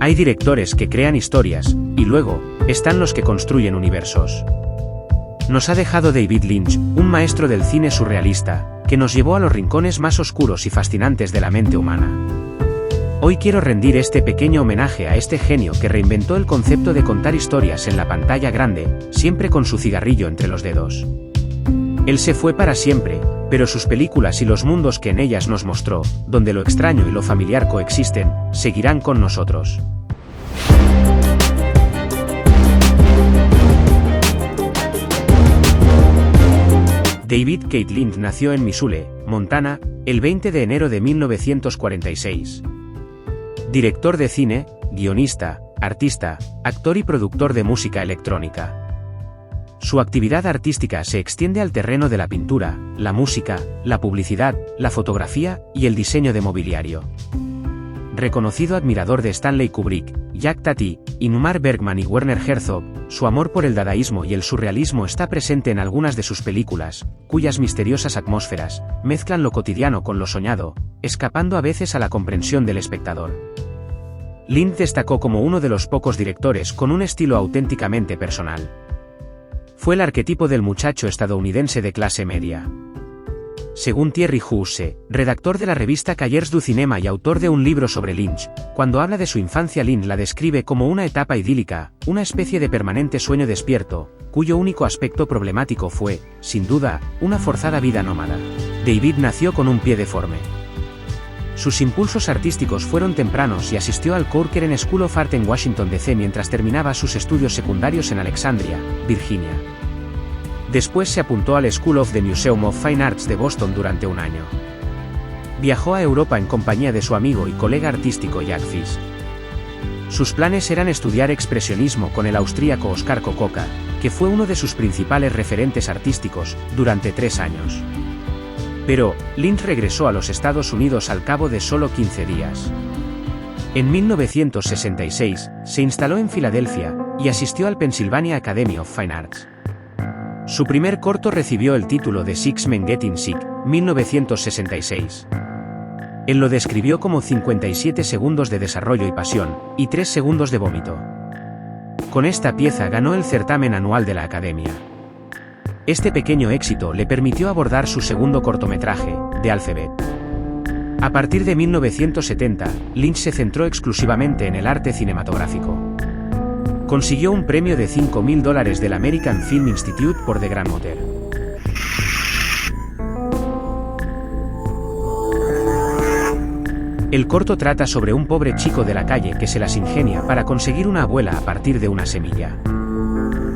Hay directores que crean historias, y luego, están los que construyen universos. Nos ha dejado David Lynch, un maestro del cine surrealista, que nos llevó a los rincones más oscuros y fascinantes de la mente humana. Hoy quiero rendir este pequeño homenaje a este genio que reinventó el concepto de contar historias en la pantalla grande, siempre con su cigarrillo entre los dedos. Él se fue para siempre, pero sus películas y los mundos que en ellas nos mostró, donde lo extraño y lo familiar coexisten, seguirán con nosotros. David Keith Lynch nació en Missoula, Montana, el 20 de enero de 1946. Director de cine, guionista, artista, actor y productor de música electrónica. Su actividad artística se extiende al terreno de la pintura, la música, la publicidad, la fotografía y el diseño de mobiliario. Reconocido admirador de Stanley Kubrick, Jack Tati, Ingmar Bergman y Werner Herzog, su amor por el dadaísmo y el surrealismo está presente en algunas de sus películas, cuyas misteriosas atmósferas mezclan lo cotidiano con lo soñado, escapando a veces a la comprensión del espectador. Lynch destacó como uno de los pocos directores con un estilo auténticamente personal. Fue el arquetipo del muchacho estadounidense de clase media. Según Thierry Jousse, redactor de la revista Cahiers du Cinema y autor de un libro sobre Lynch, cuando habla de su infancia Lynch la describe como una etapa idílica, una especie de permanente sueño despierto, cuyo único aspecto problemático fue, sin duda, una forzada vida nómada. David nació con un pie deforme. Sus impulsos artísticos fueron tempranos y asistió al Corcoran School of Art en Washington D.C. mientras terminaba sus estudios secundarios en Alexandria, Virginia. Después se apuntó al School of the Museum of Fine Arts de Boston durante un año. Viajó a Europa en compañía de su amigo y colega artístico Jack Fish. Sus planes eran estudiar expresionismo con el austríaco Oskar Kokoschka, que fue uno de sus principales referentes artísticos, durante 3 años. Pero, Lynch regresó a los Estados Unidos al cabo de solo 15 días. En 1966, se instaló en Filadelfia, y asistió al Pennsylvania Academy of Fine Arts. Su primer corto recibió el título de Six Men Getting Sick, 1966. Él lo describió como 57 segundos de desarrollo y pasión, y 3 segundos de vómito. Con esta pieza ganó el certamen anual de la Academia. Este pequeño éxito le permitió abordar su segundo cortometraje, The Alphabet. A partir de 1970, Lynch se centró exclusivamente en el arte cinematográfico. Consiguió un premio de $5.000 del American Film Institute por The Grandmother. El corto trata sobre un pobre chico de la calle que se las ingenia para conseguir una abuela a partir de una semilla.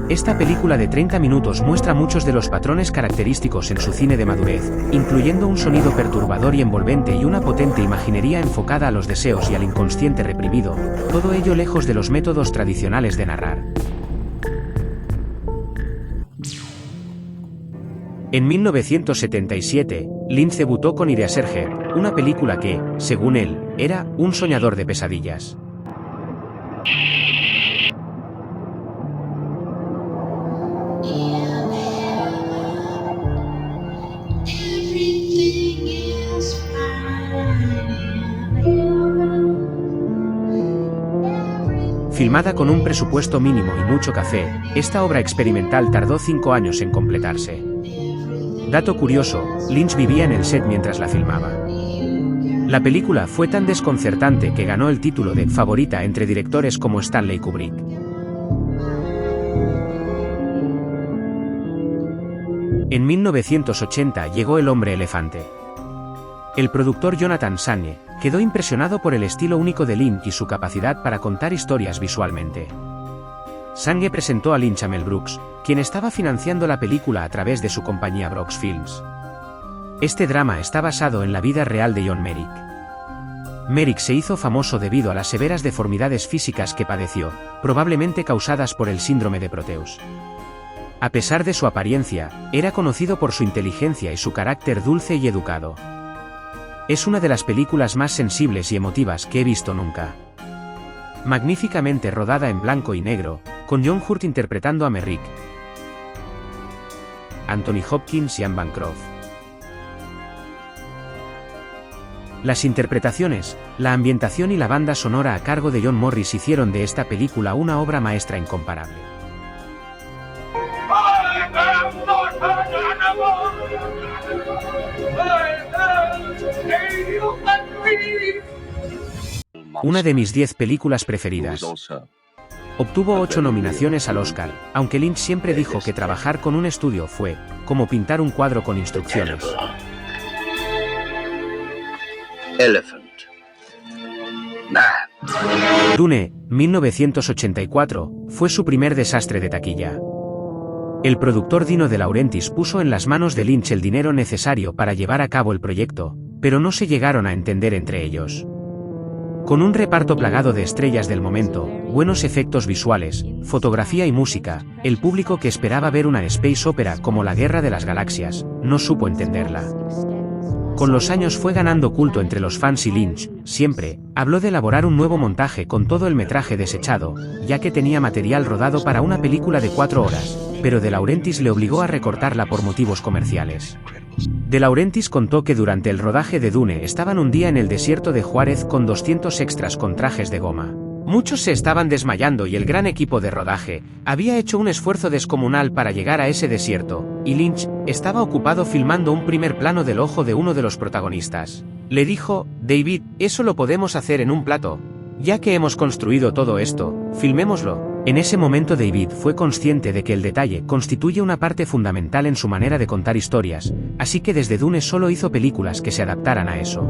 Esta película de 30 minutos muestra muchos de los patrones característicos en su cine de madurez, incluyendo un sonido perturbador y envolvente y una potente imaginería enfocada a los deseos y al inconsciente reprimido, todo ello lejos de los métodos tradicionales de narrar. En 1977, Lynch debutó con Eraserhead, una película que, según él, era un soñador de pesadillas. Filmada con un presupuesto mínimo y mucho café, esta obra experimental tardó 5 años en completarse. Dato curioso, Lynch vivía en el set mientras la filmaba. La película fue tan desconcertante que ganó el título de favorita entre directores como Stanley Kubrick. En 1980 llegó El hombre elefante. El productor Jonathan Sange quedó impresionado por el estilo único de Lynch y su capacidad para contar historias visualmente. Sange presentó a Lynch a Mel Brooks, quien estaba financiando la película a través de su compañía Brooks Films. Este drama está basado en la vida real de John Merrick. Merrick se hizo famoso debido a las severas deformidades físicas que padeció, probablemente causadas por el síndrome de Proteus. A pesar de su apariencia, era conocido por su inteligencia y su carácter dulce y educado. Es una de las películas más sensibles y emotivas que he visto nunca. Magníficamente rodada en blanco y negro, con John Hurt interpretando a Merrick, Anthony Hopkins y Anne Bancroft. Las interpretaciones, la ambientación y la banda sonora a cargo de John Morris hicieron de esta película una obra maestra incomparable. Una de mis 10 películas preferidas. Obtuvo 8 nominaciones al Oscar, aunque Lynch siempre dijo que trabajar con un estudio fue como pintar un cuadro con instrucciones. Dune, 1984, fue su primer desastre de taquilla. El productor Dino De Laurentiis puso en las manos de Lynch el dinero necesario para llevar a cabo el proyecto, pero no se llegaron a entender entre ellos. Con un reparto plagado de estrellas del momento, buenos efectos visuales, fotografía y música, el público que esperaba ver una space opera como La Guerra de las Galaxias, no supo entenderla. Con los años fue ganando culto entre los fans y Lynch, siempre, habló de elaborar un nuevo montaje con todo el metraje desechado, ya que tenía material rodado para una película de 4 horas, pero De Laurentiis le obligó a recortarla por motivos comerciales. De Laurentiis contó que durante el rodaje de Dune estaban un día en el desierto de Juárez con 200 extras con trajes de goma. Muchos se estaban desmayando y el gran equipo de rodaje había hecho un esfuerzo descomunal para llegar a ese desierto, y Lynch estaba ocupado filmando un primer plano del ojo de uno de los protagonistas. Le dijo, David, eso lo podemos hacer en un plato. Ya que hemos construido todo esto, filmémoslo. En ese momento David fue consciente de que el detalle constituye una parte fundamental en su manera de contar historias, así que desde Dune solo hizo películas que se adaptaran a eso.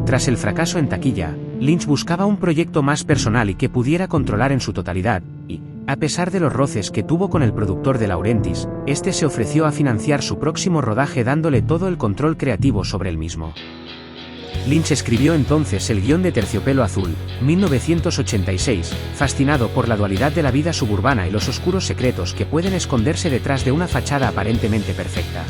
Tras el fracaso en taquilla, Lynch buscaba un proyecto más personal y que pudiera controlar en su totalidad, y, a pesar de los roces que tuvo con el productor De Laurentiis, este se ofreció a financiar su próximo rodaje dándole todo el control creativo sobre el mismo. Lynch escribió entonces el guión de Terciopelo Azul, 1986, fascinado por la dualidad de la vida suburbana y los oscuros secretos que pueden esconderse detrás de una fachada aparentemente perfecta.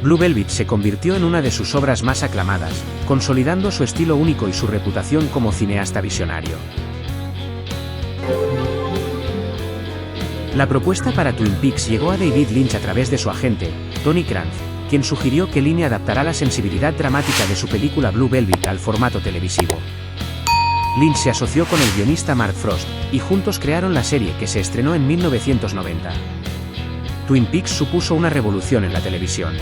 Blue Velvet se convirtió en una de sus obras más aclamadas, consolidando su estilo único y su reputación como cineasta visionario. La propuesta para Twin Peaks llegó a David Lynch a través de su agente, Tony Krantz, quien sugirió que Lynch adaptará la sensibilidad dramática de su película Blue Velvet al formato televisivo. Lynch se asoció con el guionista Mark Frost, y juntos crearon la serie que se estrenó en 1990. Twin Peaks supuso una revolución en la televisión.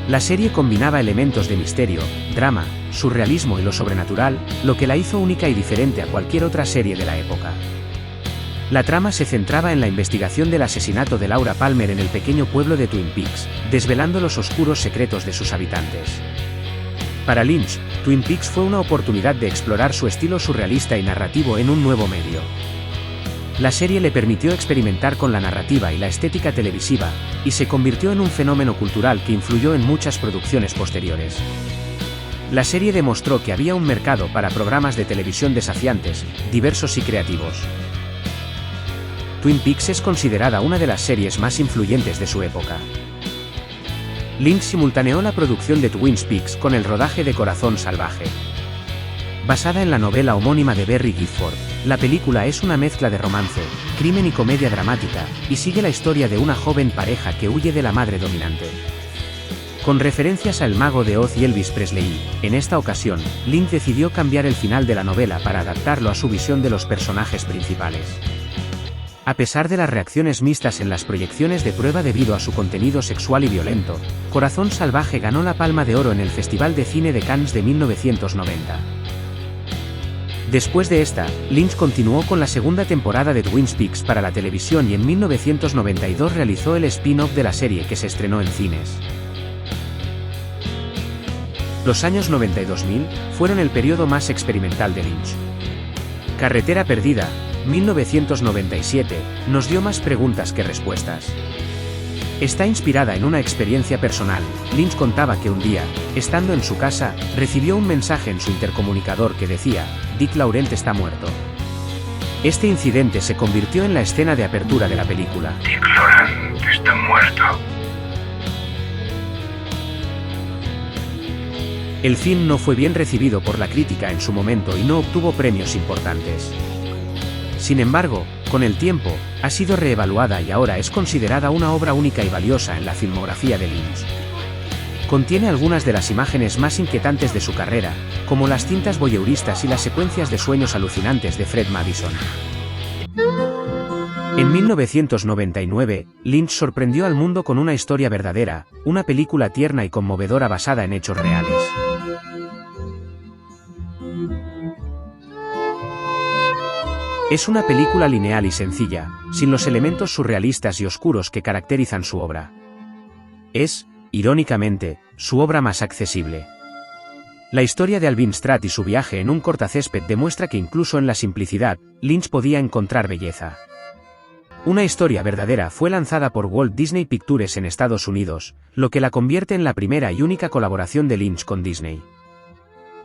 La serie combinaba elementos de misterio, drama, surrealismo y lo sobrenatural, lo que la hizo única y diferente a cualquier otra serie de la época. La trama se centraba en la investigación del asesinato de Laura Palmer en el pequeño pueblo de Twin Peaks, desvelando los oscuros secretos de sus habitantes. Para Lynch, Twin Peaks fue una oportunidad de explorar su estilo surrealista y narrativo en un nuevo medio. La serie le permitió experimentar con la narrativa y la estética televisiva, y se convirtió en un fenómeno cultural que influyó en muchas producciones posteriores. La serie demostró que había un mercado para programas de televisión desafiantes, diversos y creativos. Twin Peaks es considerada una de las series más influyentes de su época. Lynch simultaneó la producción de Twin Peaks con el rodaje de Corazón Salvaje. Basada en la novela homónima de Barry Gifford, la película es una mezcla de romance, crimen y comedia dramática, y sigue la historia de una joven pareja que huye de la madre dominante. Con referencias a El Mago de Oz y Elvis Presley, en esta ocasión, Lynch decidió cambiar el final de la novela para adaptarlo a su visión de los personajes principales. A pesar de las reacciones mixtas en las proyecciones de prueba debido a su contenido sexual y violento, Corazón Salvaje ganó la Palma de Oro en el Festival de Cine de Cannes de 1990. Después de esta, Lynch continuó con la segunda temporada de Twin Peaks para la televisión y en 1992 realizó el spin-off de la serie que se estrenó en cines. Los años 90 y 2000 fueron el periodo más experimental de Lynch. Carretera Perdida, 1997, nos dio más preguntas que respuestas. Está inspirada en una experiencia personal. Lynch contaba que un día, estando en su casa, recibió un mensaje en su intercomunicador que decía, Dick Laurent está muerto. Este incidente se convirtió en la escena de apertura de la película. Dick Laurent está muerto. El film no fue bien recibido por la crítica en su momento y no obtuvo premios importantes. Sin embargo, Con el tiempo, ha sido reevaluada y ahora es considerada una obra única y valiosa en la filmografía de Lynch. Contiene algunas de las imágenes más inquietantes de su carrera, como las cintas voyeuristas y las secuencias de sueños alucinantes de Fred Madison. En 1999, Lynch sorprendió al mundo con Una historia verdadera, una película tierna y conmovedora basada en hechos reales. Es una película lineal y sencilla, sin los elementos surrealistas y oscuros que caracterizan su obra. Es, irónicamente, su obra más accesible. La historia de Alvin Stratt y su viaje en un cortacésped demuestra que incluso en la simplicidad, Lynch podía encontrar belleza. Una historia verdadera fue lanzada por Walt Disney Pictures en Estados Unidos, lo que la convierte en la primera y única colaboración de Lynch con Disney.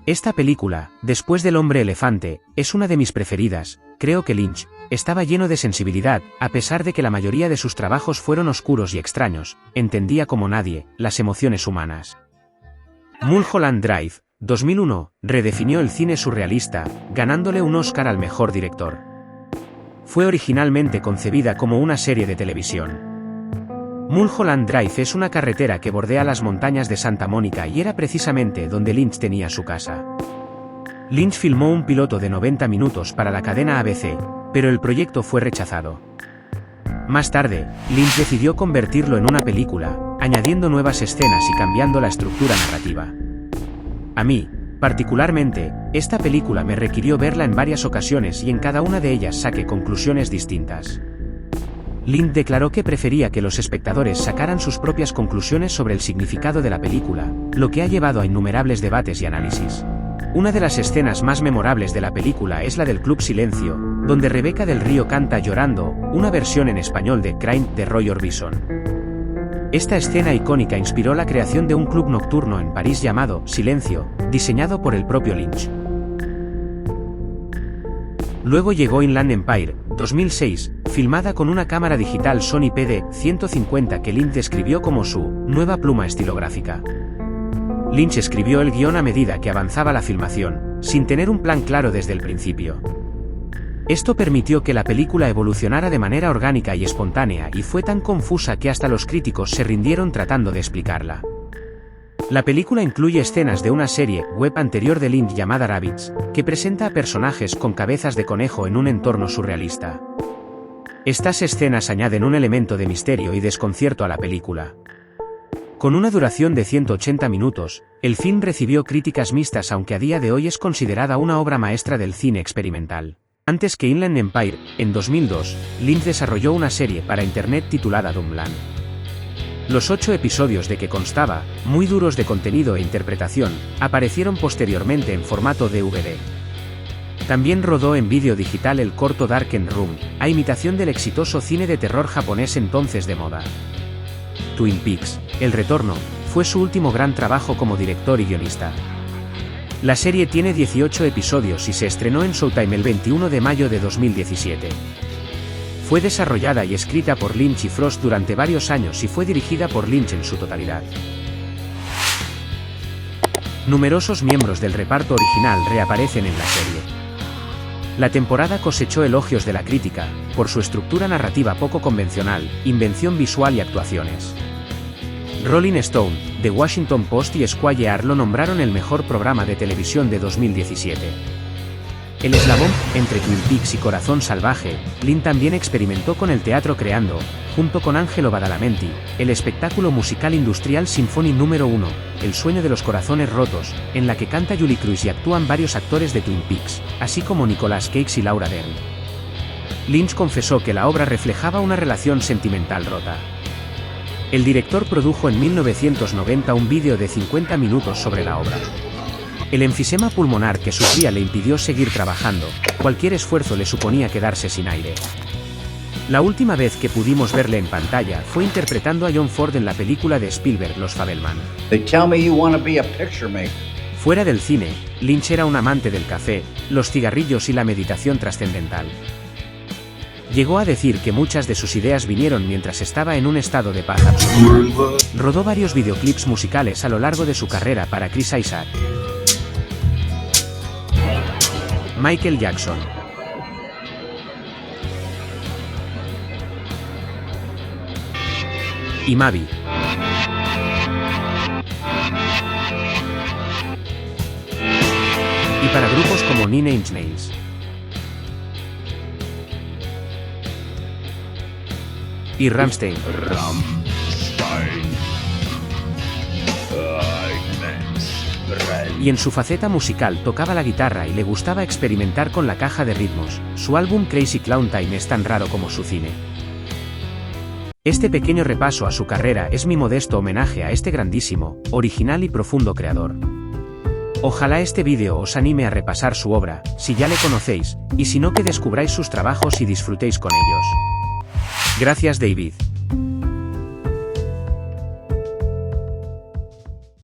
Esta película, después del Hombre Elefante, es una de mis preferidas. Creo que Lynch estaba lleno de sensibilidad, a pesar de que la mayoría de sus trabajos fueron oscuros y extraños, entendía como nadie las emociones humanas. Mulholland Drive, 2001, redefinió el cine surrealista, ganándole un Oscar al mejor director. Fue originalmente concebida como una serie de televisión. Mulholland Drive es una carretera que bordea las montañas de Santa Mónica y era precisamente donde Lynch tenía su casa. Lynch filmó un piloto de 90 minutos para la cadena ABC, pero el proyecto fue rechazado. Más tarde, Lynch decidió convertirlo en una película, añadiendo nuevas escenas y cambiando la estructura narrativa. A mí, particularmente, esta película me requirió verla en varias ocasiones y en cada una de ellas saqué conclusiones distintas. Lynch declaró que prefería que los espectadores sacaran sus propias conclusiones sobre el significado de la película, lo que ha llevado a innumerables debates y análisis. Una de las escenas más memorables de la película es la del Club Silencio, donde Rebeca del Río canta Llorando, una versión en español de Crying de Roy Orbison. Esta escena icónica inspiró la creación de un club nocturno en París llamado Silencio, diseñado por el propio Lynch. Luego llegó Inland Empire, 2006, filmada con una cámara digital Sony PD-150 que Lynch describió como su nueva pluma estilográfica. Lynch escribió el guión a medida que avanzaba la filmación, sin tener un plan claro desde el principio. Esto permitió que la película evolucionara de manera orgánica y espontánea y fue tan confusa que hasta los críticos se rindieron tratando de explicarla. La película incluye escenas de una serie web anterior de Lynch llamada Rabbids, que presenta a personajes con cabezas de conejo en un entorno surrealista. Estas escenas añaden un elemento de misterio y desconcierto a la película. Con una duración de 180 minutos, el film recibió críticas mixtas aunque a día de hoy es considerada una obra maestra del cine experimental. Antes que Inland Empire, en 2002, Lynch desarrolló una serie para internet titulada Dumbland. Los 8 episodios de que constaba, muy duros de contenido e interpretación, aparecieron posteriormente en formato DVD. También rodó en vídeo digital el corto Darkened Room, a imitación del exitoso cine de terror japonés entonces de moda. Twin Peaks: El Retorno, fue su último gran trabajo como director y guionista. La serie tiene 18 episodios y se estrenó en Showtime el 21 de mayo de 2017. Fue desarrollada y escrita por Lynch y Frost durante varios años y fue dirigida por Lynch en su totalidad. Numerosos miembros del reparto original reaparecen en la serie. La temporada cosechó elogios de la crítica, por su estructura narrativa poco convencional, invención visual y actuaciones. Rolling Stone, The Washington Post y Esquire lo nombraron el mejor programa de televisión de 2017. El eslabón entre Twin Peaks y Corazón Salvaje, Lynch también experimentó con el teatro creando, junto con Angelo Badalamenti, el espectáculo musical industrial Symphony número 1, El sueño de los corazones rotos, en la que canta Julie Cruz y actúan varios actores de Twin Peaks, así como Nicolas Cage y Laura Dern. Lynch confesó que la obra reflejaba una relación sentimental rota. El director produjo en 1990 un vídeo de 50 minutos sobre la obra. El enfisema pulmonar que sufría le impidió seguir trabajando, cualquier esfuerzo le suponía quedarse sin aire. La última vez que pudimos verle en pantalla fue interpretando a John Ford en la película de Spielberg Los Fabelman. Fuera del cine, Lynch era un amante del café, los cigarrillos y la meditación trascendental. Llegó a decir que muchas de sus ideas vinieron mientras estaba en un estado de paz absoluta. Rodó varios videoclips musicales a lo largo de su carrera para Chris Isaak, Michael Jackson, y Mavi. Y para grupos como Nine Inch Nails. Y Rammstein. Y en su faceta musical tocaba la guitarra y le gustaba experimentar con la caja de ritmos. Su álbum Crazy Clown Time es tan raro como su cine. Este pequeño repaso a su carrera es mi modesto homenaje a este grandísimo, original y profundo creador. Ojalá este vídeo os anime a repasar su obra, si ya le conocéis, y si no que descubráis sus trabajos y disfrutéis con ellos. Gracias David.